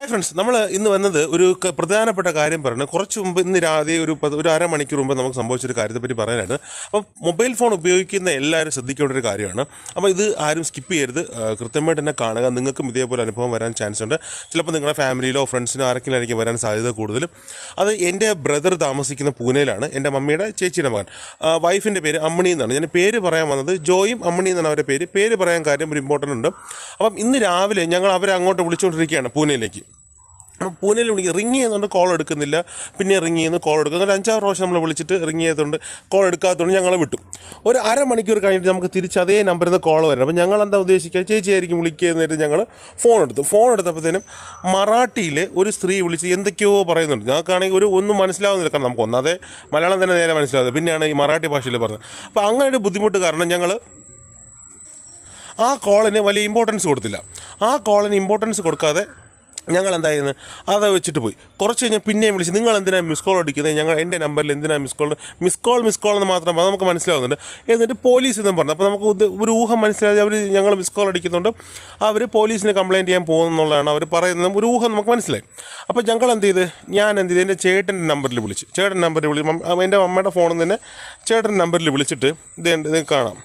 Friends, നമ്മൾ ഇന്ന് വന്നത് ഒരു പ്രധാനപ്പെട്ട കാര്യം പറയുന്നത്. കുറച്ച് മുമ്പ് ഇന്ന് രാവിലെ ഒരു അരമണിക്കൂർ മുമ്പ് നമുക്ക് സംഭവിച്ചൊരു കാര്യത്തെപ്പറ്റി പറയാനാണ്. അപ്പം മൊബൈൽ ഫോൺ ഉപയോഗിക്കുന്ന എല്ലാവരും ശ്രദ്ധിക്കേണ്ട ഒരു കാര്യമാണ്. അപ്പോൾ ഇത് ആരും സ്കിപ്പ് ചെയ്യരുത്, കൃത്യമായിട്ട് തന്നെ കാണുക. നിങ്ങൾക്കും ഇതേപോലെ അനുഭവം വരാൻ ചാൻസ് ഉണ്ട്. ചിലപ്പോൾ നിങ്ങളുടെ ഫാമിലിയിലോ ഫ്രണ്ട്സിനോ ആർക്കെങ്കിലും ആയിരിക്കും വരാൻ സാധ്യത കൂടുതലും. അത് എൻ്റെ ബ്രദർ താമസിക്കുന്ന പൂനെയിലാണ്. എൻ്റെ മമ്മിയുടെ ചേച്ചിയുടെ മകൻ. വൈഫിൻ്റെ പേര് അമ്മണി എന്നാണ്. ഞാൻ പേര് പറയാൻ വന്നത് ജോയും അമ്മണി എന്നാണ് അവരുടെ പേര് പറയാൻ കാര്യം ഒരു ഇമ്പോർട്ടൻ്റ് ഉണ്ട്. അപ്പം ഇന്ന് രാവിലെ ഞങ്ങൾ അവരെ അങ്ങോട്ട് വിളിച്ചുകൊണ്ടിരിക്കുകയാണ് പൂനെയിലേക്ക്. പൂനെയിൽ റിങ് ചെയ്യുന്നുണ്ട്, കോൾ എടുക്കുന്നില്ല. പിന്നെ റിങ് ചെയ്യുന്നു, കോൾ എടുക്കുന്നു. ഒരു 5-6 പ്രാവശ്യം നമ്മൾ വിളിച്ചിട്ട് റിങ് ചെയ്തുകൊണ്ട് കോൾ എടുക്കാത്തതുകൊണ്ട് ഞങ്ങളെ വിട്ടു. ഒരു അരമണിക്കൂർ കഴിഞ്ഞിട്ട് നമുക്ക് തിരിച്ച് അതേ നമ്പറിൽ നിന്ന് കോൾ വരണം. അപ്പോൾ ഞങ്ങൾ എന്താ ഉദ്ദേശിക്കുക, ചേച്ചിയായിരിക്കും വിളിക്കുന്നതായിട്ട് ഞങ്ങൾ ഫോൺ എടുത്തപ്പോഴത്തേനും മറാഠിയിൽ ഒരു സ്ത്രീ വിളിച്ച് എന്തൊക്കെയോ പറയുന്നുണ്ട്. ഞങ്ങൾക്കാണെങ്കിൽ ഒന്നും മനസ്സിലാവുന്നില്ല. കാരണം നമുക്ക് ഒന്നാതെ മലയാളം തന്നെ നേരെ മനസ്സിലാവുന്നത്, പിന്നെയാണ് ഈ മറാഠി ഭാഷയിൽ പറഞ്ഞത്. അപ്പോൾ അങ്ങനെ ഒരു ബുദ്ധിമുട്ട് കാരണം ഞങ്ങൾ ആ കോളിന് വലിയ ഇമ്പോർട്ടൻസ് കൊടുത്തില്ല. ആ കോളിന് ഇമ്പോർട്ടൻസ് കൊടുക്കാതെ ഞങ്ങൾ എന്തായിരുന്നു അത് വെച്ചിട്ട് പോയി. കുറച്ച് കഴിഞ്ഞാൽ പിന്നെയും വിളിച്ച് നിങ്ങൾ എന്തിനാണ് മിസ് കോൾ അടിക്കുന്നത്, എൻ്റെ നമ്പറിൽ എന്തിനാണ് മിസ് കോൾ എന്ന് മാത്രം നമുക്ക് മനസ്സിലാവുന്നുണ്ട്. എന്നിട്ട് പോലീസ് എന്നും പറഞ്ഞു. അപ്പോൾ നമുക്ക് ഒരു ഊഹം മനസ്സിലായി ഞങ്ങൾ മിസ് കോൾ അടിക്കുന്നുണ്ട്, അവർ പോലീസിന് കംപ്ലയിൻറ്റ് ചെയ്യാൻ പോകുന്നുള്ളതാണ് അവർ പറയുന്നത്. ഒരു ഊഹം നമുക്ക് മനസ്സിലായി. അപ്പോൾ ഞങ്ങൾ ഞാൻ എൻ്റെ ചേട്ടൻ്റെ നമ്പറിൽ വിളിച്ചു. എൻ്റെ അമ്മയുടെ ഫോണിൽ നിന്ന് തന്നെ ചേട്ടൻ്റെ നമ്പറിൽ വിളിച്ചിട്ട് ഇത് കാണാം,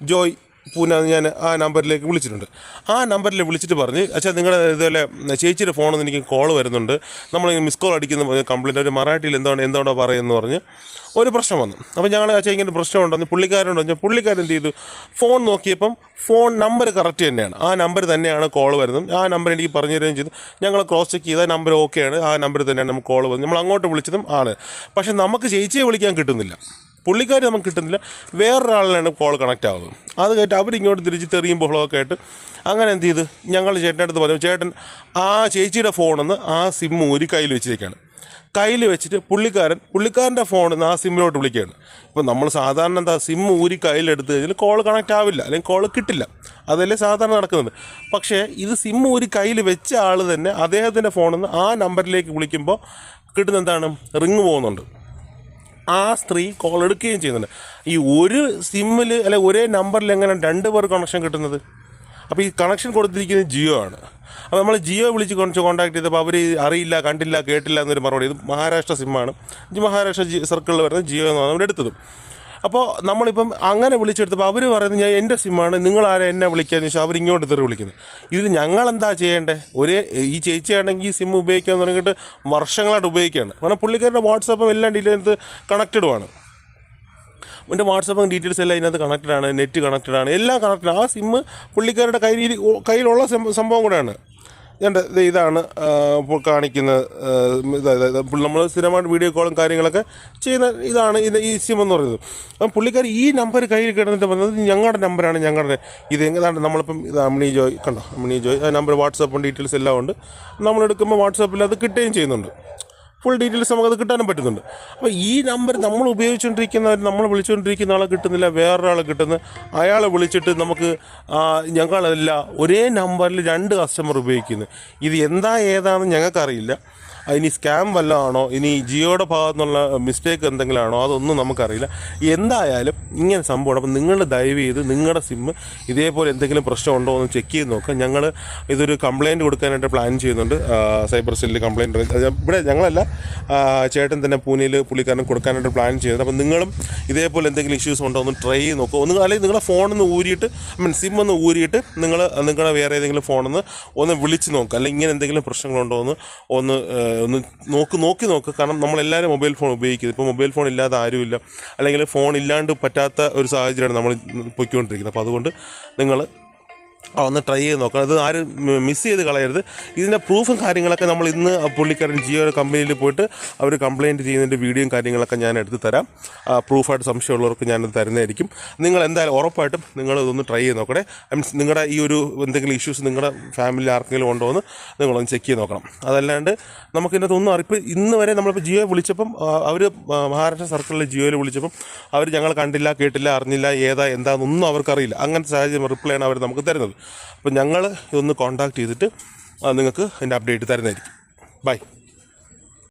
ജോയ് പൂന, ഞാൻ ആ നമ്പറിലേക്ക് വിളിച്ചിട്ടുണ്ട്. ആ നമ്പറിൽ വിളിച്ചിട്ട് പറഞ്ഞ്, അച്ഛാ നിങ്ങളുടെ ഇതുപോലെ ചേച്ചിയുടെ ഫോണിൽ നിന്ന് എനിക്ക് കോൾ വരുന്നുണ്ട്, നമ്മളിങ്ങനെ മിസ് കോൾ അടിക്കുന്ന കംപ്ലയിൻ്റ്, ഒരു മറാഠിയിൽ എന്താണോ പറയുമെന്ന് പറഞ്ഞ് ഒരു പ്രശ്നം വന്നു. അപ്പോൾ ഞങ്ങൾ അച്ഛാ ഇങ്ങനെ പ്രശ്നമുണ്ടെന്ന് പുള്ളിക്കാരൻ എന്ത് ചെയ്തു, ഫോൺ നോക്കിയപ്പം ഫോൺ നമ്പർ കറക്റ്റ് തന്നെയാണ്, ആ നമ്പർ തന്നെയാണ് കോൾ വരുന്നത്. ആ നമ്പർ എനിക്ക് പറഞ്ഞു തരികയും ചെയ്തു. ഞങ്ങൾ ക്രോസ് ചെക്ക് ചെയ്താൽ നമ്പർ ഓക്കെയാണ്, ആ നമ്പർ തന്നെയാണ് നമുക്ക് കോൾ വരുന്നത്. നമ്മൾ അങ്ങോട്ട് വിളിച്ചതും ആണ്. പക്ഷേ നമുക്ക് ചേച്ചിയെ വിളിക്കാൻ കിട്ടുന്നില്ല, പുള്ളിക്കാർ നമുക്ക് കിട്ടുന്നില്ല, വേറൊരാളിനാണ് കോൾ കണക്റ്റ് ആവുന്നത്. അത് കേട്ട് അവരിങ്ങോട്ട് തിരിച്ച് തെറിയും ബഹളമൊക്കെ ആയിട്ട് അങ്ങനെ എന്ത് ചെയ്ത് ഞങ്ങൾ ചേട്ടൻ്റെ അടുത്ത് പറഞ്ഞു. ചേട്ടൻ ആ ചേച്ചിയുടെ ഫോണിൽ നിന്ന് ആ സിം ഊരി കയ്യിൽ വെച്ചിരിക്കുകയാണ്. കയ്യിൽ വെച്ചിട്ട് പുള്ളിക്കാരൻ്റെ ഫോണിൽ നിന്ന് ആ സിമ്മിലോട്ട് വിളിക്കുകയാണ്. ഇപ്പോൾ നമ്മൾ സാധാരണ എന്താ, സിം ഊരി കയ്യിലെടുത്ത് കഴിഞ്ഞാൽ കോൾ കണക്റ്റ് ആവില്ല, അല്ലെങ്കിൽ കോൾ കിട്ടില്ല, അതല്ലേ സാധാരണ നടക്കുന്നത്. പക്ഷേ ഇത് സിം ഊരി കയ്യിൽ വെച്ച ആൾ തന്നെ അദ്ദേഹത്തിൻ്റെ ഫോണിൽ നിന്ന് ആ നമ്പറിലേക്ക് വിളിക്കുമ്പോൾ കിട്ടുന്ന എന്താണ്, റിങ് പോകുന്നുണ്ട്. ആ സ്ത്രീ കോൾ എടുക്കുകയും ചെയ്യുന്നുണ്ട്. ഈ ഒരു സിമ്മിൽ അല്ലെ ഒരേ നമ്പറിൽ എങ്ങനെ 2 പേർ കണക്ഷൻ കിട്ടുന്നത്? അപ്പോൾ ഈ കണക്ഷൻ കൊടുത്തിരിക്കുന്നത് ജിയോ ആണ്. അപ്പോൾ നമ്മൾ ജിയോ വിളിച്ച് കോൺടാക്ട് ചെയ്തപ്പോൾ അവർ അറിയില്ല, കണ്ടില്ല, കേട്ടില്ല എന്നൊരു മറുപടി. ഇത് മഹാരാഷ്ട്ര സിമ്മാണ്, മഹാരാഷ്ട്ര സർക്കിളിൽ വരുന്ന ജിയോ എന്നാണ് നമ്മൾ എടുത്തതും. അപ്പോൾ നമ്മളിപ്പം അങ്ങനെ വിളിച്ചെടുത്തപ്പോൾ അവർ പറയുന്നത് എൻ്റെ സിമ്മാണ്, നിങ്ങളാരെ എന്നെ വിളിക്കാമെന്ന് വെച്ചാൽ അവരിങ്ങോട്ട് തെറി വിളിക്കുന്നത്. ഇതിൽ ഞങ്ങളെന്താ ചെയ്യേണ്ടത്? ഈ ചേച്ചിയാണെങ്കിൽ ഈ സിം ഉപയോഗിക്കാൻ തുടങ്ങിയിട്ട് വർഷങ്ങളായിട്ട് ഉപയോഗിക്കുകയാണ്. കാരണം പുള്ളിക്കാരുടെ വാട്സാപ്പും എല്ലാം ഡീറ്റെയിൽസ് കണക്റ്റഡുമാണ്. എൻ്റെ വാട്സാപ്പും ഡീറ്റെയിൽസ് എല്ലാം ഇതിനകത്ത് കണക്റ്റഡാണ്, നെറ്റ് കണക്റ്റഡാണ്, എല്ലാം കണക്റ്റഡ്. ആ സിമ്മ് പുള്ളിക്കാരുടെ കയ്യിലുള്ള സംഭവം കൂടെയാണ്. ഇതാണ് കാണിക്കുന്നത്. നമ്മൾ സ്ഥിരമായിട്ട് വീഡിയോ കോളും കാര്യങ്ങളൊക്കെ ചെയ്യുന്ന ഇതാണ് ഈ സിം എന്ന് പറയുന്നത്. അപ്പം പുള്ളിക്കാർ ഈ നമ്പർ കയ്യിൽ കിടന്നിട്ട് പറഞ്ഞത് ഞങ്ങളുടെ നമ്പറാണ്, ഇത് എങ്ങനെയാണ്. നമ്മളിപ്പം ഇത് അമ്മിണി ജോയ് കണ്ടോ, അമ്മിണി ജോയ് ആ നമ്പർ വാട്സാപ്പും ഡീറ്റെയിൽസ് എല്ലാം ഉണ്ട്. നമ്മളെടുക്കുമ്പോൾ വാട്സാപ്പിൽ അത് കിട്ടുകയും ചെയ്യുന്നുണ്ട്, ഫുൾ ഡീറ്റെയിൽസ് നമുക്കത് കിട്ടാനും പറ്റുന്നുണ്ട്. അപ്പോൾ ഈ നമ്പർ നമ്മൾ വിളിച്ചുകൊണ്ടിരിക്കുന്ന ആളെ കിട്ടുന്നില്ല, വേറൊരാളെ കിട്ടുന്നു. അയാളെ വിളിച്ചിട്ട് നമുക്ക് ഞങ്ങളല്ല ഒരേ നമ്പറിൽ 2 കസ്റ്റമർ ഉപയോഗിക്കുന്നു. ഇത് ഏതാണെന്ന് ഞങ്ങൾക്കറിയില്ല. ഇനി സ്കാം വല്ലതാണോ, ഇനി ജിയോയുടെ ഭാഗത്തു നിന്നുള്ള മിസ്റ്റേക്ക് എന്തെങ്കിലും ആണോ, അതൊന്നും നമുക്കറിയില്ല. എന്തായാലും ഇങ്ങനെ സംഭവമാണ്. അപ്പം നിങ്ങൾ ദയവ് ചെയ്ത് നിങ്ങളുടെ സിമ്മ് ഇതേപോലെ എന്തെങ്കിലും പ്രശ്നമുണ്ടോ എന്ന് ചെക്ക് ചെയ്ത് നോക്കുക. ഞങ്ങൾ ഇതൊരു കംപ്ലയിൻറ്റ് കൊടുക്കാനായിട്ട് പ്ലാൻ ചെയ്യുന്നുണ്ട്, സൈബർ സെല്ലിൽ കംപ്ലയിൻറ്റ്. ഇവിടെ ഞങ്ങളല്ല, ചേട്ടൻ തന്നെ പൂനെയിൽ പുള്ളിക്കാരൻ കൊടുക്കാനായിട്ട് പ്ലാൻ ചെയ്യുന്നത്. അപ്പം നിങ്ങളും ഇതേപോലെ എന്തെങ്കിലും ഇഷ്യൂസ് ഉണ്ടോ ഒന്ന് ട്രൈ ചെയ്ത് നോക്കുക. അല്ലെങ്കിൽ നിങ്ങളുടെ ഫോണിൽ നിന്ന് ഊരിയിട്ട് സിം ഒന്ന് ഊരിയിട്ട് നിങ്ങളുടെ വേറെ ഏതെങ്കിലും ഫോണിൽ നിന്ന് ഒന്ന് വിളിച്ച് നോക്കുക. അല്ലെങ്കിൽ ഇങ്ങനെ എന്തെങ്കിലും പ്രശ്നങ്ങളുണ്ടോ ഒന്ന് നോക്ക്. കാരണം നമ്മളെല്ലാവരും മൊബൈൽ ഫോൺ ഉപയോഗിക്കുന്നത്. ഇപ്പോൾ മൊബൈൽ ഫോൺ ഇല്ലാതെ ആരുമില്ല, അല്ലെങ്കിൽ ഫോൺ ഇല്ലാണ്ട് പറ്റാത്ത ഒരു സാഹചര്യമാണ് നമ്മൾ പൊയ്ക്കൊണ്ടിരിക്കുന്നത്. അപ്പോൾ അതുകൊണ്ട് നിങ്ങൾ ഒന്ന് ട്രൈ ചെയ്ത് നോക്കണം. അത് ആരും മിസ് ചെയ്ത് കളയരുത്. ഇതിൻ്റെ പ്രൂഫും കാര്യങ്ങളൊക്കെ നമ്മൾ ഇന്ന് പുള്ളിക്കാരൻ ജിയോ കമ്പനിയിൽ പോയിട്ട് അവർ കംപ്ലയിൻറ്റ് ചെയ്യുന്നതിൻ്റെ വീഡിയോയും കാര്യങ്ങളൊക്കെ ഞാൻ എടുത്ത് തരാം. പ്രൂഫായിട്ട് സംശയമുള്ളവർക്ക് ഞാനത് തരുന്നതായിരിക്കും. നിങ്ങൾ എന്തായാലും ഉറപ്പായിട്ടും നിങ്ങളിതൊന്ന് ട്രൈ ചെയ്ത് നോക്കണേ. നിങ്ങളുടെ ഈ ഒരു എന്തെങ്കിലും ഇഷ്യൂസ് നിങ്ങളുടെ ഫാമിലി ആർക്കെങ്കിലും ഉണ്ടോ എന്ന് നിങ്ങളൊന്ന് ചെക്ക് ചെയ്ത് നോക്കണം. അതല്ലാണ്ട് നമുക്കിതിനകത്തൊന്നും അറിയിപ്പ് ഇന്ന് വരെ നമ്മളിപ്പോൾ ജിയോ വിളിച്ചപ്പം അവർ മഹാരാഷ്ട്ര സർക്കിളിൽ ജിയോയിൽ വിളിച്ചപ്പം അവർ ഞങ്ങൾ കണ്ടില്ല, കേട്ടില്ല, അറിഞ്ഞില്ല, എന്താണെന്നൊന്നും അവർക്കറിയില്ല. അങ്ങനത്തെ സാഹചര്യം റിപ്ലൈ ആണ് അവർ നമുക്ക് തരുന്നത്. അപ്പോൾ ഞങ്ങൾ ഇതൊന്ന് കോൺടാക്ട് ചെയ്തിട്ട് നിങ്ങൾക്ക് അതിൻ്റെ അപ്ഡേറ്റ് തരുന്നതായിരിക്കും. ബൈ.